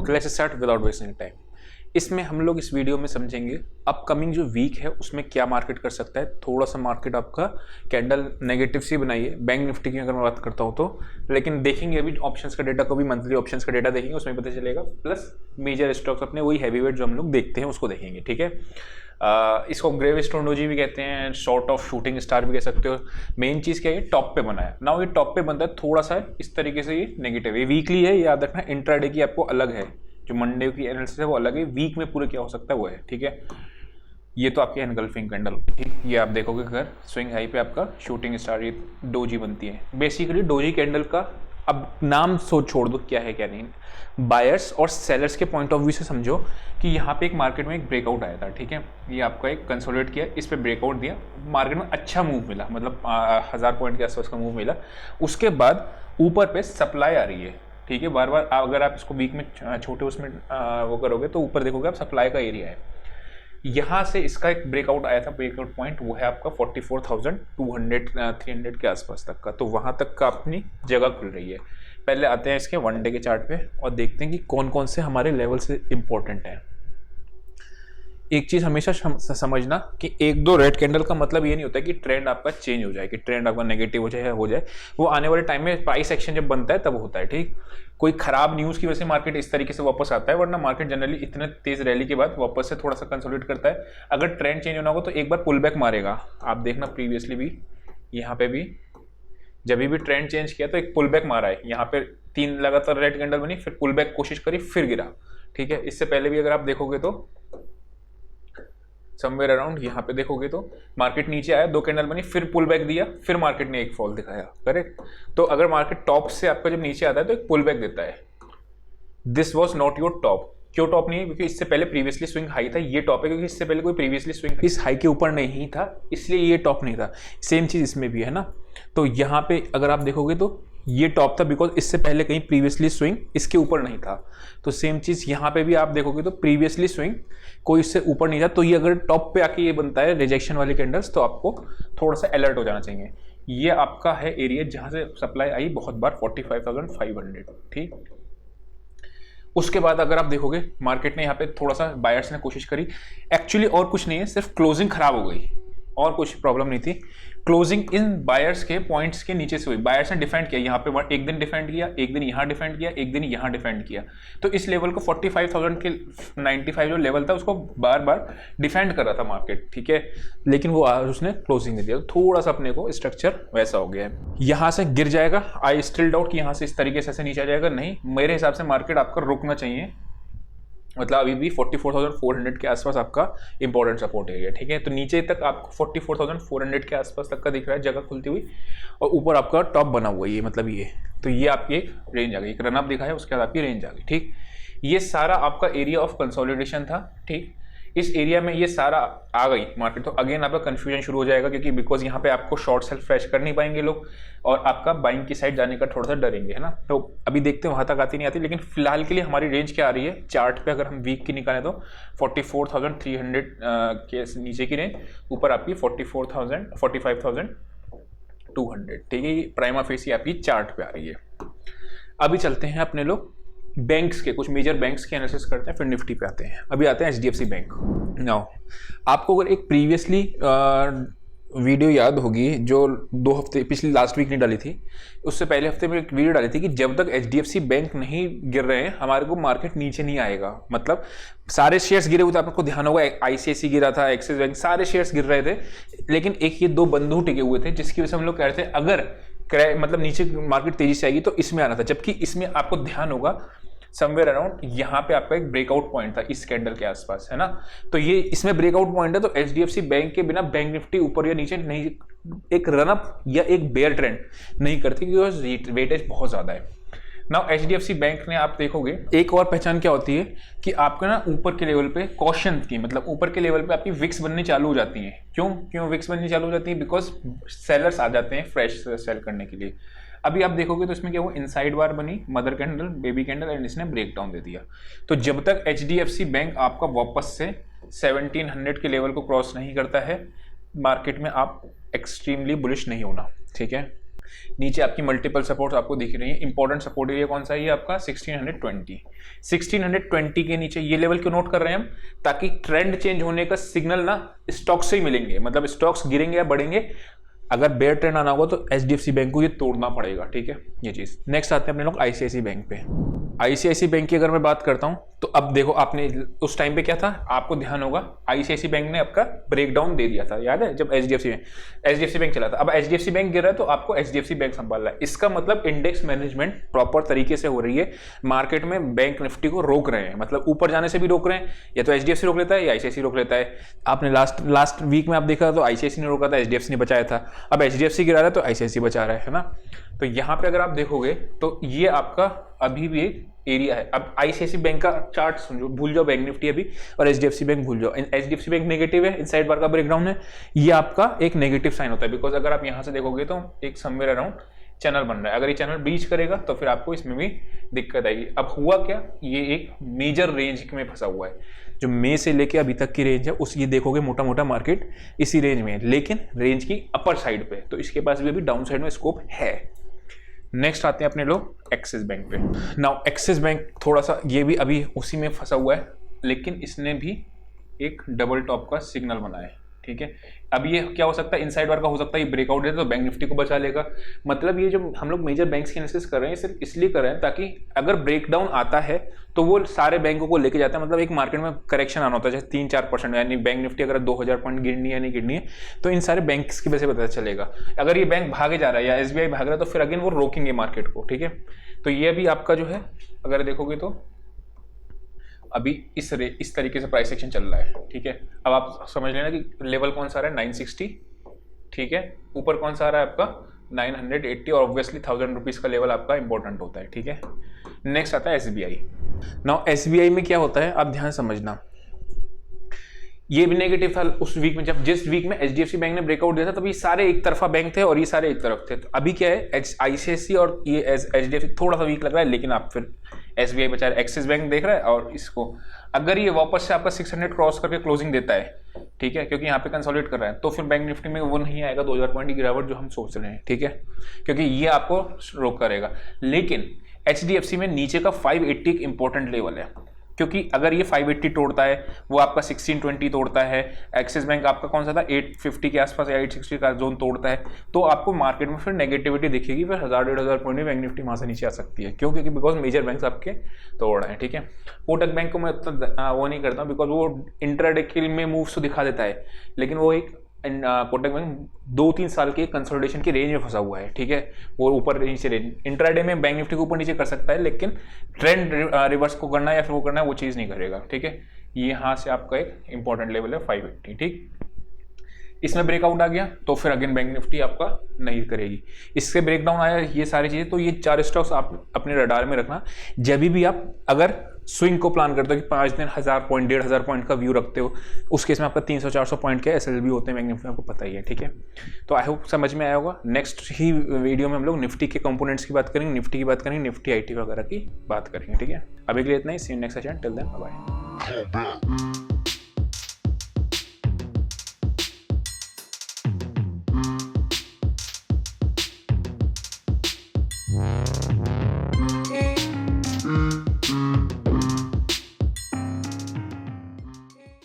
Okay, let's start without wasting time. इसमें हम लोग इस वीडियो में समझेंगे अपकमिंग जो वीक है उसमें क्या मार्केट कर सकता है। थोड़ा सा मार्केट आपका कैंडल नेगेटिव सी बनाई है बैंक निफ्टी की अगर मैं बात करता हूँ तो, लेकिन देखेंगे अभी ऑप्शंस का डेटा को भी, मंथली ऑप्शंस का डेटा देखेंगे उसमें पता चलेगा, प्लस मेजर स्टॉक्स अपने वही हैवीवेट जो हम लोग देखते हैं उसको देखेंगे। ठीक है, इसको ग्रेव स्टोन डोजी भी कहते हैं, शॉर्ट ऑफ शूटिंग स्टार भी कह सकते हो। मेन चीज़ क्या है, टॉप पे बना है ना, ये टॉप पे बनता है थोड़ा सा इस तरीके से, ये नेगेटिव है, वीकली है, याद रखना। इंट्राडे की आपको अलग है, जो मंडे की एनालिसिस है वो अलग है, वीक में पूरे क्या हो सकता है वो है। ठीक है, ये तो आपकी एनगल्फिंग कैंडल होगी। ठीक, ये आप देखोगे अगर स्विंग हाई पे आपका शूटिंग स्टार ये डोजी बनती है। बेसिकली डोजी कैंडल का अब नाम सोच छोड़ दो क्या है क्या नहीं, बायर्स और सेलर्स के पॉइंट ऑफ व्यू से समझो कि यहाँ पे एक मार्केट में एक ब्रेकआउट आया था। ठीक है, ये आपका एक कंसोलिडेट किया, इस पे ब्रेकआउट दिया, मार्केट में अच्छा मूव मिला, मतलब 1000 पॉइंट के आसपास का मूव मिला। उसके बाद ऊपर पे सप्लाई आ रही है। ठीक है, बार बार अगर आप इसको वीक में छोटे उसमें वो करोगे तो ऊपर देखोगे आप सप्लाई का एरिया है। यहाँ से इसका एक ब्रेकआउट आया था, ब्रेकआउट पॉइंट वो है आपका 44,200 300 के आसपास तक का, तो वहाँ तक का अपनी जगह खुल रही है। पहले आते हैं इसके वन डे के चार्ट पे और देखते हैं कि कौन कौन से हमारे लेवल से इम्पोर्टेंट हैं। एक चीज़ हमेशा समझना कि एक दो रेड कैंडल का मतलब ये नहीं होता कि ट्रेंड आपका चेंज हो जाए, कि ट्रेंड आपका नेगेटिव हो जाए। वो आने वाले टाइम में प्राइस एक्शन जब बनता है तब होता है। ठीक, कोई खराब न्यूज़ की वजह से मार्केट इस तरीके से वापस आता है, वरना मार्केट जनरली इतने तेज रैली के बाद वापस से थोड़ा सा कंसोलिडेट करता है। अगर ट्रेंड चेंज होना होगा तो एक बार पुल बैक मारेगा। आप देखना प्रीवियसली भी, यहाँ पे भी जब भी ट्रेंड चेंज किया तो एक पुल बैक मारा है। यहाँ पे 3 लगातार रेड कैंडल बनी, फिर पुल बैक कोशिश करी, फिर गिरा। ठीक है, इससे पहले भी अगर आप देखोगे तो समवेयर अराउंड यहाँ पे देखोगे तो मार्केट नीचे आया, 2 कैंडल बनी, फिर पुल बैक दिया, फिर मार्केट ने एक फॉल दिखाया। करेक्ट, तो अगर मार्केट टॉप से आपका जब नीचे आता है तो एक पुल बैक देता है। This was not your top. क्यों टॉप नहीं है? क्योंकि इससे पहले प्रीवियसली स्विंग हाई था, ये टॉप है क्योंकि इससे पहले कोई प्रीवियसली स्विंग इस हाई के ऊपर नहीं था, इसलिए ये टॉप नहीं था। सेम चीज इसमें भी है ना, तो यहाँ पे अगर आप देखोगे तो ये टॉप था बिकॉज इससे पहले कहीं प्रीवियसली स्विंग इसके ऊपर नहीं था। तो सेम चीज यहाँ पे भी आप देखोगे तो प्रीवियसली स्विंग कोई इससे ऊपर नहीं था, तो ये अगर टॉप पे आके ये बनता है रिजेक्शन वाली कैंडल्स, तो आपको थोड़ा सा अलर्ट हो जाना चाहिए। ये आपका है एरिया जहां से सप्लाई आई बहुत बार 45,500। ठीक, उसके बाद अगर आप देखोगे मार्केट ने यहाँ पे थोड़ा सा बायर्स ने कोशिश करी, एक्चुअली और कुछ नहीं है, सिर्फ क्लोजिंग खराब हो गई और कुछ प्रॉब्लम नहीं थी। क्लोजिंग इन बायर्स के पॉइंट्स के नीचे से हुई। बायर्स ने डिफेंड किया, यहाँ पे एक दिन डिफेंड किया, एक दिन यहाँ डिफेंड किया, एक दिन यहाँ डिफेंड किया, तो इस लेवल को 45,000 के 95 जो लेवल था उसको बार बार डिफेंड कर रहा था मार्केट। ठीक है, लेकिन वो उसने क्लोजिंग दे दिया, तो थोड़ा सा अपने को स्ट्रक्चर वैसा हो गया है। यहाँ से गिर जाएगा, आई स्टिल डाउट कि यहाँ से इस तरीके से नीचे आ जाएगा, नहीं, मेरे हिसाब से मार्केट आपका रुकना चाहिए, मतलब अभी भी 44,400 के आसपास आपका इंपॉर्टेंट सपोर्ट एरिया। ठीक है, तो नीचे तक आपको 44,400 के आसपास तक का दिख रहा है जगह खुलती हुई, और ऊपर आपका टॉप बना हुआ है ये, मतलब ये, तो ये आपकी एक रेंज आ गई, एक रनअप दिखा है, उसके बाद आपकी रेंज आ गई। ठीक, ये सारा आपका एरिया ऑफ कंसोलिडेशन था। ठीक, इस एरिया में ये सारा आ गई मार्केट, तो अगेन आपका कंफ्यूजन शुरू हो जाएगा, क्योंकि बिकॉज यहाँ पे आपको शॉर्ट सेल फ्रेश कर नहीं पाएंगे लोग, और आपका बाइंग की साइड जाने का थोड़ा सा डरेंगे, है ना। तो अभी देखते हैं वहाँ तक आती नहीं आती, लेकिन फिलहाल के लिए हमारी रेंज क्या आ रही है चार्ट पे, अगर हम वीक की निकालें तो 44,300 के नीचे की रेंज, ऊपर आपकी 45,200। ठीक है, प्राइमा फेसी आपकी चार्ट पे आ रही है। अभी चलते हैं अपने लोग बैंक्स के, कुछ मेजर बैंक्स के एनालिसिस करते हैं, फिर निफ्टी पे आते हैं। अभी आते हैं HDFC बैंक। नाउ आपको अगर एक प्रीवियसली वीडियो याद होगी जो 2 हफ्ते पिछली लास्ट वीक ने डाली थी, उससे पहले हफ्ते में एक वीडियो डाली थी कि जब तक HDFC बैंक नहीं गिर रहे हैं हमारे को मार्केट नीचे नहीं आएगा। मतलब सारे शेयर्स गिरे हुए थे, आपको ध्यान होगा ICICI गिरा था, एक्सिस बैंक, सारे शेयर्स गिर रहे थे, लेकिन एक ये 2 बंधु टिके हुए थे, जिसकी वजह से हम लोग कह रहे थे अगर मतलब नीचे मार्केट तेजी से आएगी तो इसमें आना था। जबकि इसमें आपको ध्यान होगा समवेयर अराउंड यहाँ पे आपका एक ब्रेकआउट पॉइंट था इस कैंडल के आसपास, है ना, तो ये इसमें ब्रेकआउट पॉइंट है, तो HDFC बैंक के बिना बैंक निफ्टी ऊपर या नीचे नहीं, एक रनअप या एक बेयर ट्रेंड नहीं करती, क्योंकि वेटेज बहुत ज्यादा है। नाउ HDFC बैंक ने आप देखोगे एक और पहचान क्या होती है कि आपका ना ऊपर के लेवल पे कॉशन की, मतलब ऊपर के लेवल पे आपकी विक्स बननी चालू हो जाती हैं। क्यों विक्स बननी चालू हो जाती है? बिकॉज सेलर्स आ जाते हैं फ्रेश सेल करने के लिए। अभी आप देखोगे तो इसमें क्या हुआ, इनसाइड बार बनी, mother candle, baby candle, and इसने ब्रेक डाउन दे दिया। तो जब तक HDFC बैंक आपका वापस से 1700 के लेवल को क्रॉस नहीं करता है, मार्केट में आप एक्सट्रीमली बुलिश नहीं होना। ठीक है, नीचे आपकी मल्टीपल सपोर्ट आपको दिख रही है। इंपॉर्टेंट सपोर्ट एरिया कौन सा है? ये आपका 1620 के नीचे ये लेवल क्यों नोट कर रहे हैं हम? ताकि ट्रेंड चेंज होने का सिग्नल ना स्टॉक से ही मिलेंगे, मतलब स्टॉक्स गिरेंगे या बढ़ेंगे, अगर बेयर ट्रेंड आना होगा तो एचडीएफसी बैंक को ये तोड़ना पड़ेगा, ठीक है, ये चीज। नेक्स्ट आते हैं अपने लोग आईसीआईसीआई बैंक पे। आईसीआईसीआई बैंक की अगर मैं बात करता हूं तो अब देखो, आपने उस टाइम पे क्या था, आपको ध्यान होगा आईसीआईसीआई बैंक ने आपका ब्रेकडाउन दे दिया था, याद है, जब एचडीएफसी बैंक चला था। अब एचडीएफसी बैंक गिर रहा है तो आपको एचडीएफसी बैंक संभाल रहा है। इसका मतलब इंडेक्स मैनेजमेंट प्रॉपर तरीके से हो रही है। मार्केट में बैंक निफ्टी को रोक रहे हैं, मतलब ऊपर जाने से भी रोक रहे हैं, या तो एचडीएफसी रोक लेता है या आईसीआईसीआई रोक लेता है। आपने लास्ट वीक में आप देखा तो आईसीआईसीआई ने रोका था, एचडीएफसी ने बचाया था। अब एचडीएफसी गिरा रहा है तो आईसीआईसीआई बचा रहा है ना। तो यहाँ पे अगर आप देखोगे तो ये आपका अभी भी एक एरिया है। अब आईसीआईसीआई बैंक का चार्ट समझो, भूल जाओ बैंक निफ्टी अभी, और एचडीएफसी बैंक भूल जाओ। एचडीएफसी बैंक नेगेटिव है, इनसाइड बार का ब्रेकडाउन है, ये आपका एक नेगेटिव साइन होता है। बिकॉज अगर आप यहाँ से देखोगे तो एक समवेयर अराउंड चैनल बन रहा है, अगर ये चैनल ब्रीच करेगा तो फिर आपको इसमें भी दिक्कत आएगी। अब हुआ क्या, ये एक मेजर रेंज में फंसा हुआ है, जो मई से लेके अभी तक की रेंज है उस ये देखोगे मोटा मोटा मार्केट इसी रेंज में है, लेकिन रेंज की अपर साइड पे, तो इसके पास भी अभी डाउन साइड में स्कोप है। नेक्स्ट आते हैं अपने लोग एक्सिस बैंक पे। नाउ एक्सिस बैंक थोड़ा सा ये भी अभी उसी में फंसा हुआ है, लेकिन इसने भी एक डबल टॉप का सिग्नल बनाया है, ठीक है। अब ये क्या हो सकता है, इनसाइड वार का हो सकता है, ये ब्रेकआउट है तो बैंक निफ्टी को बचा लेगा। मतलब ये जो हम लोग मेजर बैंक्स की एनालिसिस कर रहे हैं सिर्फ इसलिए कर रहे हैं ताकि अगर ब्रेकडाउन आता है तो वो सारे बैंकों को लेके जाता है। मतलब एक मार्केट में करेक्शन आना होता है जैसे 3-4%, यानी बैंक निफ्टी अगर 2000 पॉइंट गिरनी है नहीं गिरनी है तो इन सारे बैंक्स की वजह से पता चलेगा। अगर ये बैंक भागे जा रहा है या एसबीआई भाग रहा है तो फिर अगेन वो रोकेंगे मार्केट को, ठीक है। तो ये भी आपका जो है अगर देखोगे तो अभी इस तरीके से प्राइस एक्शन चल रहा है, ठीक है। अब आप समझ लेना कि लेवल कौन सा आ रहा है 960, ठीक है, ऊपर कौन सा आ रहा है आपका 980, और ऑब्वियसली 1000 रुपीज का लेवल आपका इंपॉर्टेंट होता है, ठीक है। नेक्स्ट आता है एसबीआई। नाउ एसबीआई में क्या होता है आप ध्यान समझना, ये भी नेगेटिव था उस वीक में, जब जिस वीक में एचडीएफसी बैंक ने ब्रेकआउट दिया था तभी सारे एक तरफा बैंक थे और ये सारे एक तरफ थे। तो अभी क्या है, आईसीआईसीआई और ये एचडीएफसी थोड़ा सा वीक लग रहा है, लेकिन आप फिर एसबीआई बचा रहा है, एक्सिस बैंक देख रहा है। और इसको अगर ये वापस से आपका 600 क्रॉस करके क्लोजिंग देता है, ठीक है, क्योंकि यहाँ पे कंसोलिडेट कर रहा है, तो फिर बैंक निफ्टी में वो नहीं आएगा 2000 पॉइंट की गिरावट जो हम सोच रहे हैं, ठीक है, क्योंकि ये आपको रोक करेगा। लेकिन एचडीएफसी में नीचे का 580 एक इंपॉर्टेंट लेवल है, क्योंकि अगर ये 580 तोड़ता है, वो आपका 1620 तोड़ता है, एक्सिस बैंक आपका कौन सा था 850 के आसपास या 860 का जोन तोड़ता है, तो आपको मार्केट में फिर नेगेटिविटी दिखेगी, फिर 1000-1500 पॉइंट में बैंक निफ्टी वहां से नीचे आ सकती है। क्यों? क्योंकि बिकॉज मेजर बैंक आपके तोड़ रहे हैं, ठीक है। कोटक बैंक को मैं उतना वो नहीं करता बिकॉज वो इंट्राडे के में मूव्स तो दिखा देता है, लेकिन वो एक कोटक बैंक 2-3 साल के कंसोलिडेशन की रेंज में फंसा हुआ है, ठीक है। वो ऊपर नीचे रेंज, इंट्राडे में बैंक निफ्टी को ऊपर नीचे कर सकता है, लेकिन ट्रेंड रिवर्स को करना है या फिर वो करना है वो चीज़ नहीं करेगा, ठीक है। यहाँ से आपका एक इंपॉर्टेंट लेवल है 580, ठीक। इसमें ब्रेकआउट आ गया तो फिर अगेन बैंक निफ्टी आपका नहीं करेगी। इससे ब्रेकडाउन आया, ये सारी चीज़ें, तो ये 4 स्टॉक्स आप अपने रडार में रखना। जब भी आप अगर स्विंग को प्लान करते हो कि 5 दिन 1000 पॉइंट 1500 पॉइंट का व्यू रखते हो, उस केस में आपका 300-400 पॉइंट के एसएलबी होते हैं बैंक निफ्टी, आपको पता ही है, ठीक है। तो आई होप समझ में आया होगा। नेक्स्ट ही वीडियो में हम लोग निफ्टी के कंपोनेंट्स की बात करेंगे, निफ्टी की बात करेंगे, निफ्टी आईटी वगैरह की बात करेंगे, ठीक है। अभी के लिए इतना ही, see you next session, till then bye bye.